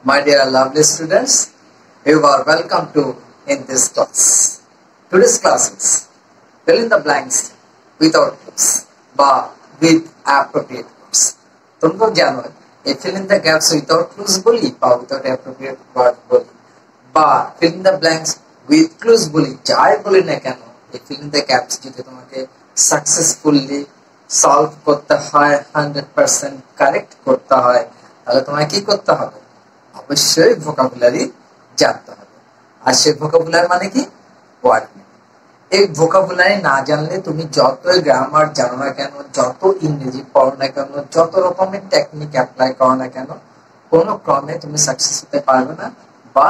My dear lovely students, you are welcome to in this class. Today's class is fill in the blanks without clues but with appropriate words. তোমরা জানো এই fill in the gaps without clues বলি বা without appropriate word বলি বা fill in the blanks with clues বলি যাই বলি না কেন এই fill in the gaps যদি তোমাকে successfully solve করতে হয় 100% কারেক্ট করতে হয় তাহলে তোমাকে কি করতে হবে অবশ্যই ভোকাবুলারি জানতে হবে আর সেই ভোকাবুলারি মানে কি ওয়ার্ড এই ভোকাবুলারি না জানলে তুমি যতই গ্রামার জানো না কেন যত ইংরেজি পড়ো না কেন যত রকমের টেকনিক অ্যাপ্লাই করো না কেন কোনো ক্রমে তুমি সাকসেস হতে পারবে না বা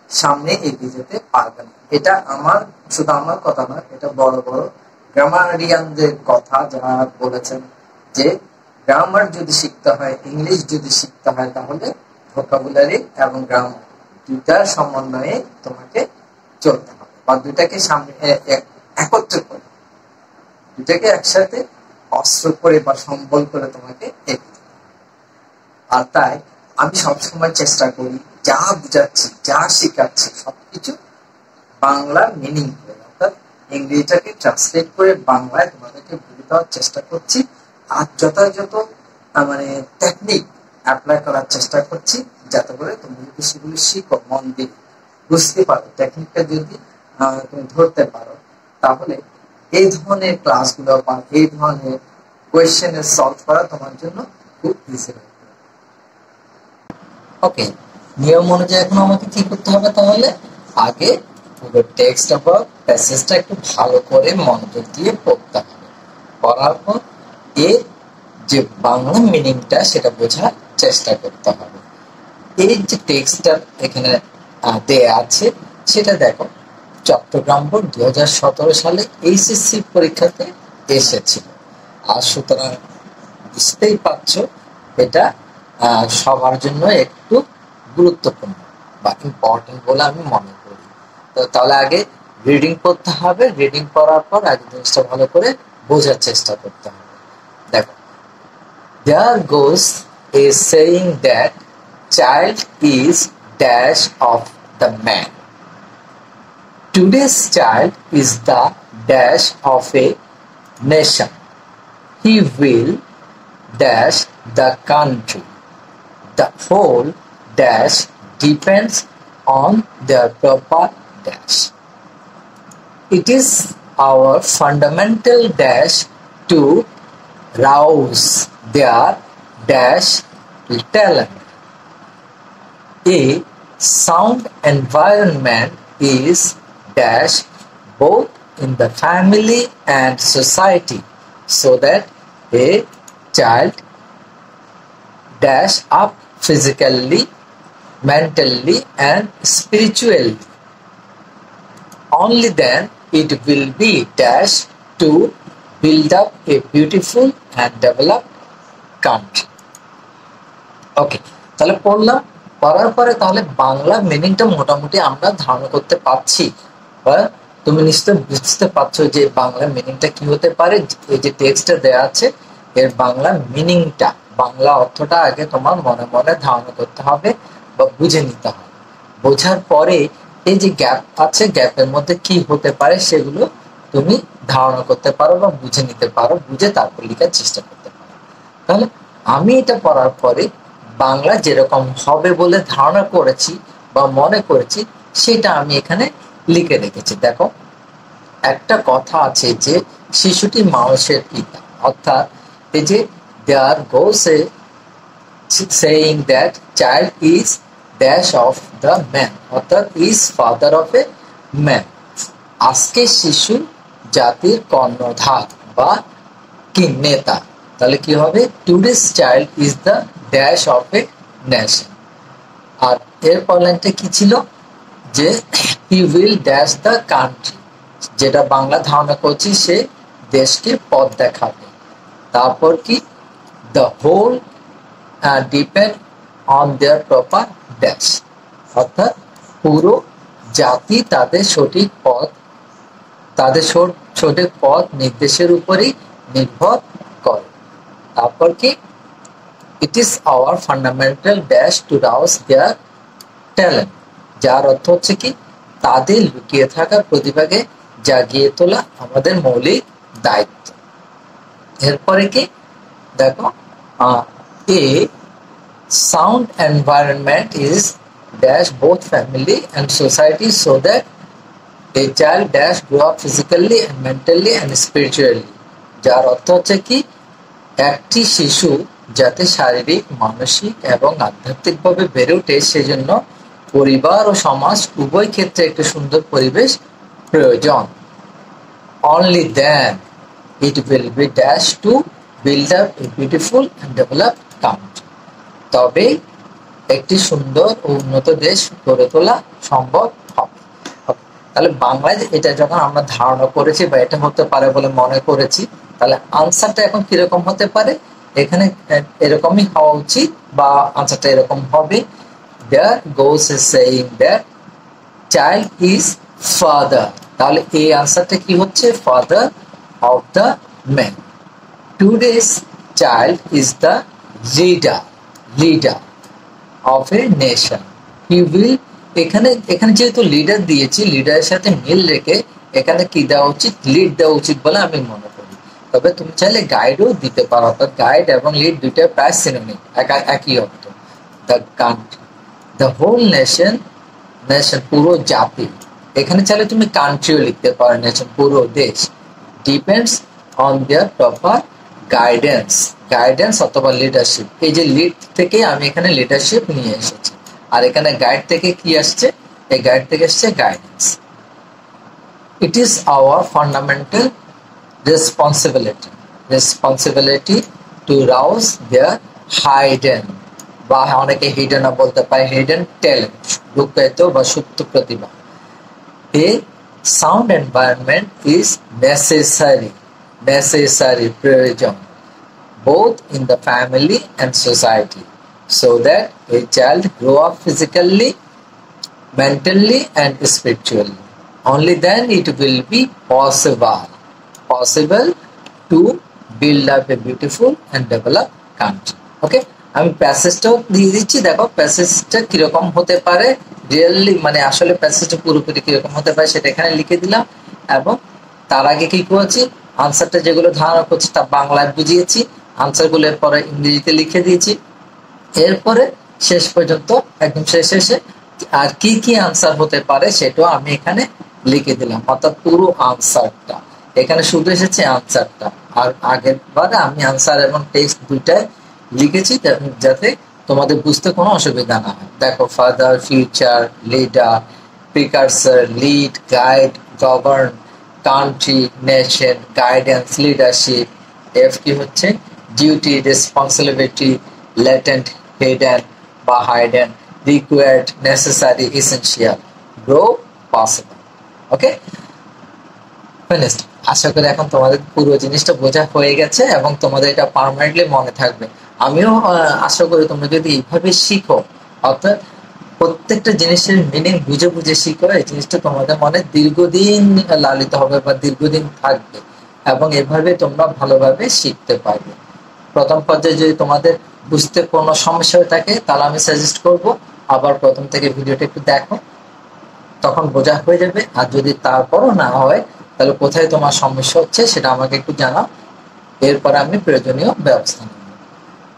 সামনে এগিয়ে যেতে পারবে না এটা শুধু আমার কথা না এটা বড় বড় গ্রামারিয়ানদের কথা যারা বলেছেন যে গ্রামার যদি শিখতে হয় ইংলিশ যদি শিখতে হয় তাহলে ভোকাবুলারি এবং গ্রামার দুইটার সমন্বয়ে তোমাকে চলতে হবে বা দুইটাকে সামনে একত্র করে দুইটাকে একসাথে অস্ত্র করে বা সম্বল করে তোমাকে এগিয়ে আর তাই আমি সবসময় চেষ্টা করি যা বুঝাচ্ছি যা শেখাচ্ছি সবকিছু বাংলা মিনিং করে অর্থাৎ ইংরেজিটাকে ট্রান্সলেট করে বাংলায় তোমাদেরকে বুঝে দেওয়ার চেষ্টা করছি আর যথাযথ মানে টেকনিক অ্যাপ্লাই করার চেষ্টা করছি যাতে করে তুমি যদি সেগুলো শিখো মন দিয়ে বুঝতে পারো টেকনিকটা যদি তুমি ধরতে পারো তাহলে এই ধরনের ক্লাসগুলো বা এই ধরনের কোয়েশ্চেনের সলভ করা তোমার জন্য খুব ইজি হবে ওকে নিয়ম অনুযায়ী এখন আমাকে কি করতে হবে তাহলে আগে পুরো টেক্সট বা প্যাসেজটা একটু ভালো করে মনোযোগ দিয়ে পড়তে হবে পড়ার পর এর যে বাংলা মিনিংটা সেটা বোঝার চেষ্টা করতে হবে এই যে টেক্সটটা এখানে দেয়া আছে সেটা দেখো চট্টগ্রাম বোর্ড 2017 সালে এইচএসসি পরীক্ষাতে এসেছিল আর সুতরাং বুঝতেই পারছো এটা সবার জন্য একটু গুরুত্বপূর্ণ বা ইম্পর্টেন্ট বলে আমি মনে করি তো তাহলে আগে রিডিং করতে হবে রিডিং করার পর আগে জিনিসটা ভালো করে বোঝার চেষ্টা করতে হবে দেখো There goes a saying that child is dash of the man. Today's child is the dash of a nation. He will dash the country. The whole dash depends on their proper dash. It is our fundamental dash to rouse their dash talent. A sound environment is dash both in the family and society so that a child dash up physically, mentally and spiritually. Only then it will be dash to build up a beautiful and developed country. ওকে তাহলে পড়ার পরে তাহলে বাংলা মিনিংটা মোটামুটি আমরা ধারণা করতে পারছি বা তুমি নিশ্চয় বুঝতে পারছো যে বাংলা মিনিংটা কি হতে পারে এই যে টেক্সটটা দেয়া আছে এর বাংলা মিনিংটা বাংলা অর্থটা আগে তোমার মনে মনে ধারণা করতে হবে বা বুঝে নিতে হবে বোঝার পরে এই যে গ্যাপ আছে গ্যাপের মধ্যে কি হতে পারে সেগুলো তুমি ধারণা করতে পারো বা বুঝে নিতে পারো বুঝে তারপর লেখার চেষ্টা করতে পারো তাহলে আমি এটা পড়ার পরে বাংলা যেরকম হবে বলে ধারণা করেছি বা মনে করেছি সেটা আমি এখানে লিখে রেখেছি দেখো একটা কথা আছে যে শিশুটি মানুষের পিতা অর্থাৎ এই যে there goes a saying that child is dash of the man অর্থাৎ is father of a man আজকে শিশু জাতির কর্ণধার বা কি নেতা তাহলে কি হবে today's child is the dash of a nation আর এর পরেরটা কি ছিল যে he will dash the country যেটা বাংলা ধারণা করছি সে দেশকে পথ দেখাবে তারপর কি the whole depend on their proper dash অর্থাৎ পুরো জাতি তাদের সঠিক পথ নির্দেশের উপরই নির্ভর করে তারপর কি it is our fundamental dash to rouse their talent, যার অর্থ হচ্ছে কি তাদের লুকিয়ে থাকা প্রতিভাকে জাগিয়ে তোলা আমাদের মৌলিক দায়িত্ব। এরপরে কি দেখো, এ sound environment is dash both family and society so that a child dash grow up physically and mentally and spiritually, যার অর্থ হচ্ছে কি একটি শিশু যাতে শারীরিক, মানসিক এবং আধ্যাত্মিকভাবে বেড়ে ওঠে সেজন্য পরিবার ও সমাজ উভয় ক্ষেত্রে একটি সুন্দর পরিবেশ প্রয়োজন। Only then it will be dash to build up a beautiful and developed country, তবে একটি সুন্দর ও উন্নত দেশ গড়ে তোলা সম্ভব হবে। তাহলে বাংলায় এটা যখন আমরা ধারণা করেছি বা এটা হতে পারে বলে মনে করেছি, তাহলে আনসারটা এখন কিরকম হতে পারে, এখানে এরকমই হওয়া উচিত বা আনসারটা এরকম হবে, there goes is saying that child is father, তাহলে এই আনসারটা কি হচ্ছে, father of the man. Today's child is the leader of a nation. He will, এখানে যেহেতু লিডার দিয়েছি, লিডারের সাথে মিল রেখে এখানে কি দেওয়া উচিত, লিড দেওয়া উচিত বলে আমি মনে করি। তবে তুমি চাইলে গাইডও দিতে পারো, অর্থাৎ গাইড এবং লিড দুইটা প্রায় সিনোনিম, একই অর্থ। The country, the whole nation, পুরো জাতি, এখানে চাইলে তুমি কান্ট্রিও লিখতে পারো, নেশন পুরো দেশ, depends on their proper guidance অথবা লিডারশিপ। এই যে লিড থেকে আমি এখানে লিডারশিপ নিয়ে এসেছি, আর এখানে গাইড থেকে কি আসছে, এই গাইড থেকে আসছে guidance. It is our fundamental responsibility to rouse their hidden, বা অনেকে হিডেনও বলতে পারে, হিডেন ট্যালেন্ট, লুকায়িত বা সুপ্ত প্রতিভা। A sound environment is necessary, প্রয়োজন, both in the family and society, so that a child grow up physically, mentally and spiritually. Only then it will be possible to build up a beautiful and developed country. Okay, আমি প্যাসেজটাও দিয়ে দিচ্ছি, দেখো প্যাসেজটা কিরকম হতে পারে, really মানে আসলে প্যাসেজটা পুরোপুরি কিরকম হতে পারে সেটা এখানে লিখে দিলাম, এবং তার আগে কি করেছি, আনসারটা যেগুলো ধারণা করছি তা বাংলায় বুঝিয়েছি, আনসারগুলো পরে ইংরেজিতে লিখে দিয়েছি, এরপরে শেষ পর্যন্ত একদম শেষে আর কি কি আনসার হতে পারে সেটাও আমি এখানে লিখে দিলাম, অর্থাৎ পুরো আনসারটা এখানে শুধু এসেছে আনসারটা, আর আগের বারে আমি আনসার এবং টেক্সট দুইটাই লিখেছি যাতে তোমাদের বুঝতে কোনো অসুবিধা না হয়। দেখো, father, future, leader, precursor, lead, guide, govern, country, nation, guidance, leadership. F কি হচ্ছে, ডিউটি, রেসপন্সিবিলিটি, ল্যাটেন্ট, হিডেন বা hidden, required, necessary, essential, grow, possible. Okay, finished. আশা করি এখন তোমাদের পুরো জিনিসটা বোঝা হয়ে গেছে এবং তোমাদের এটা পার্মানেন্টলি মনে থাকবে। আমিও আশা করি তোমরা যদি এইভাবে শিখো, অর্থাৎ প্রত্যেকটা জিনিসের মিনিং বুঝে বুঝে শিখো, এই জিনিসটা তোমাদের মনে দীর্ঘদিন লালিত হবে বা দীর্ঘদিন থাকবে, এবং এভাবে তোমরা ভালোভাবে শিখতে পারবে। প্রথম পর্যায়ে যদি তোমাদের বুঝতে কোনো সমস্যা হয়ে থাকে তাহলে আমি সাজেস্ট করব আবার প্রথম থেকে ভিডিওটা একটু দেখো, তখন বোঝা হয়ে যাবে। আর যদি তারপরও না হয় তাহলে কোথায় তোমার সমস্যা হচ্ছে সেটা আমাকে একটু জানাও, এরপরে আমি প্রয়োজনীয় ব্যবস্থা নেব।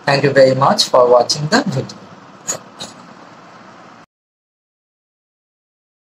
Thank you very much for watching the video.